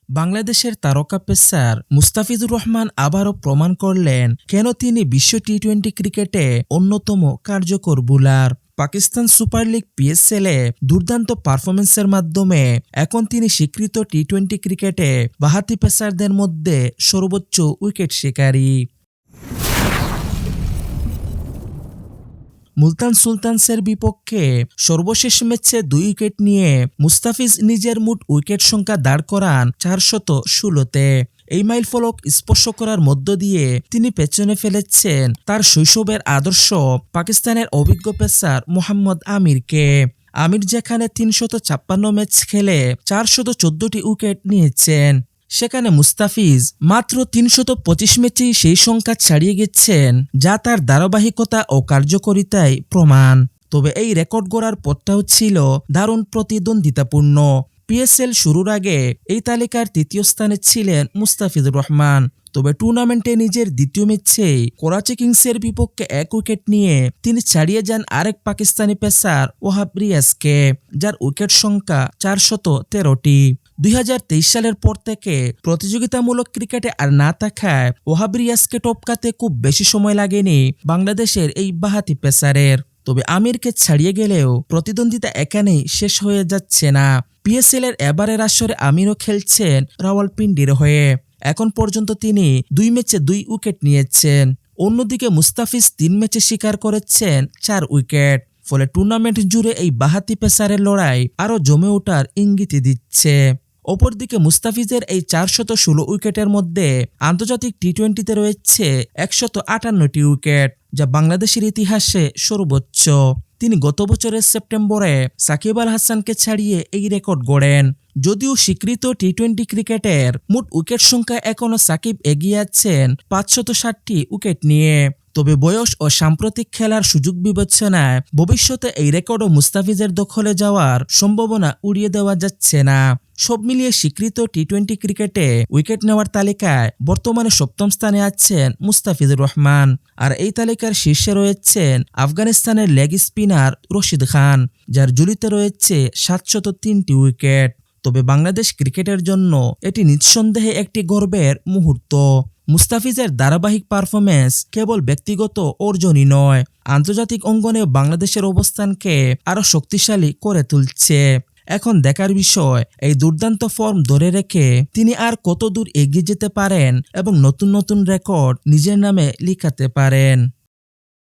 বাংলাদেশের তারকা পেসার মুস্তাফিজুর রহমান আবারও প্রমাণ করলেন কেন তিনি বিশ্ব টি-20 ক্রিকেটে অন্যতম কার্যকর বোলার। পাকিস্তান সুপার লিগ পিএসএলে দুর্দান্ত পারফরম্যান্সের মাধ্যমে এখন তিনি স্বীকৃত টি-20 ক্রিকেটে বাঁহাতি পেসারদের মধ্যে সর্বোচ্চ উইকেট শিকারী। মুলতান সুলতানসের বিপক্ষে সর্বশেষ ম্যাচে 2 উইকেট নিয়ে মুস্তাফিজ নিজের মোট উইকেট সংখ্যা দাঁড় করান 416-তে। এই মাইলফলক স্পর্শ করার মধ্য দিয়ে তিনি পেছনে ফেলেছেন তার শৈশবের আদর্শ পাকিস্তানের অভিজ্ঞ পেসার মোহাম্মদ আমিরকে। আমির যেখানে 356 ম্যাচ খেলে 414টি উইকেট নিয়েছেন, সেখানে মুস্তাফিজ মাত্র 325 ম্যাচেই সেই সংখ্যা ছাড়িয়ে গেছেন, যা তার ধারাবাহিকতা ও কার্যকারিতায় প্রমাণ। তবে এই রেকর্ড গড়ার পথটাও ছিল দারুণ প্রতিদ্বন্দ্বিতাপূর্ণ। পিএসএল শুরুর আগে এই তালিকার 3য় স্থানে ছিলেন মুস্তাফিজুর রহমান। তবে টুর্নামেন্টে নিজের দ্বিতীয় ম্যাচেই করাচি কিংসের বিপক্ষে 1 উইকেট নিয়ে তিনি ছাড়িয়ে যান আরেক পাকিস্তানি পেসার ওহাব রিয়াজকে, যার উইকেট সংখ্যা 413টি। 2023 সালের পর থেকে প্রতিযোগিতামূলক ক্রিকেটে আর না থাকায় ওহাব রিয়াজকে টপকাতে খুব বেশি সময় লাগেনি বাংলাদেশের এই বাঁহাতি পেসারের। তবে আমিরকে ছাড়িয়ে গেলেও প্রতিদ্বন্দ্বিতা এখানেই শেষ হয়ে যাচ্ছে না। পিএসএল এর এবারের আসরে আমিরও খেলছেন রাওয়ালপিন্ডির হয়ে। এখন পর্যন্ত তিনি 2 ম্যাচে 2 উইকেট নিয়েছেন। অন্যদিকে মুস্তাফিজ 3 ম্যাচে শিকার করেছেন 4 উইকেট। ফলে টুর্নামেন্ট জুড়ে এই বাঁহাতি পেসারের লড়াই আরও জমে ওঠার ইঙ্গিত দিচ্ছে। অপরদিকে মুস্তাফিজের এই 416 উইকেটের মধ্যে আন্তর্জাতিক টি-20তে রয়েছে 158টি উইকেট, যা বাংলাদেশের ইতিহাসে সর্বোচ্চ। তিনি গত বছরের সেপ্টেম্বরে সাকিব আল হাসানকে ছাড়িয়ে এই রেকর্ড গড়েন। যদিও স্বীকৃত টি-20 ক্রিকেটের মোট উইকেট সংখ্যা এখনও সাকিব এগিয়ে আছেন 560টি উইকেট নিয়ে। তবে বয়স ও সাম্প্রতিক খেলার সুযোগ বিবেচনায় ভবিষ্যতে এই রেকর্ডও মুস্তাফিজের দখলে যাওয়ার সম্ভাবনা উড়িয়ে দেওয়া যাচ্ছে না। সব মিলিয়ে স্বীকৃত টি-20 ক্রিকেটে উইকেট নেওয়ার তালিকায় বর্তমানে 7ম স্থানে আছেন মুস্তাফিজুর রহমান। আর এই তালিকার শীর্ষে রয়েছেন আফগানিস্তানের লেগ স্পিনার রশিদ খান, যার ঝুলিতে রয়েছে 703টি উইকেট। তবে বাংলাদেশ ক্রিকেটের জন্য এটি নিঃসন্দেহে একটি গর্বের মুহূর্ত। মুস্তাফিজের ধারাবাহিক পারফরম্যান্স কেবল ব্যক্তিগত অর্জনই নয়, আন্তর্জাতিক অঙ্গনে বাংলাদেশের অবস্থানকে আরও শক্তিশালী করে তুলছে। এখন দেখার বিষয় এই দুর্দান্ত ফর্ম ধরে রেখে তিনি আর কত দূর এগিয়ে যেতে পারেন এবং নতুন নতুন রেকর্ড নিজের নামে লিখাতে পারেন।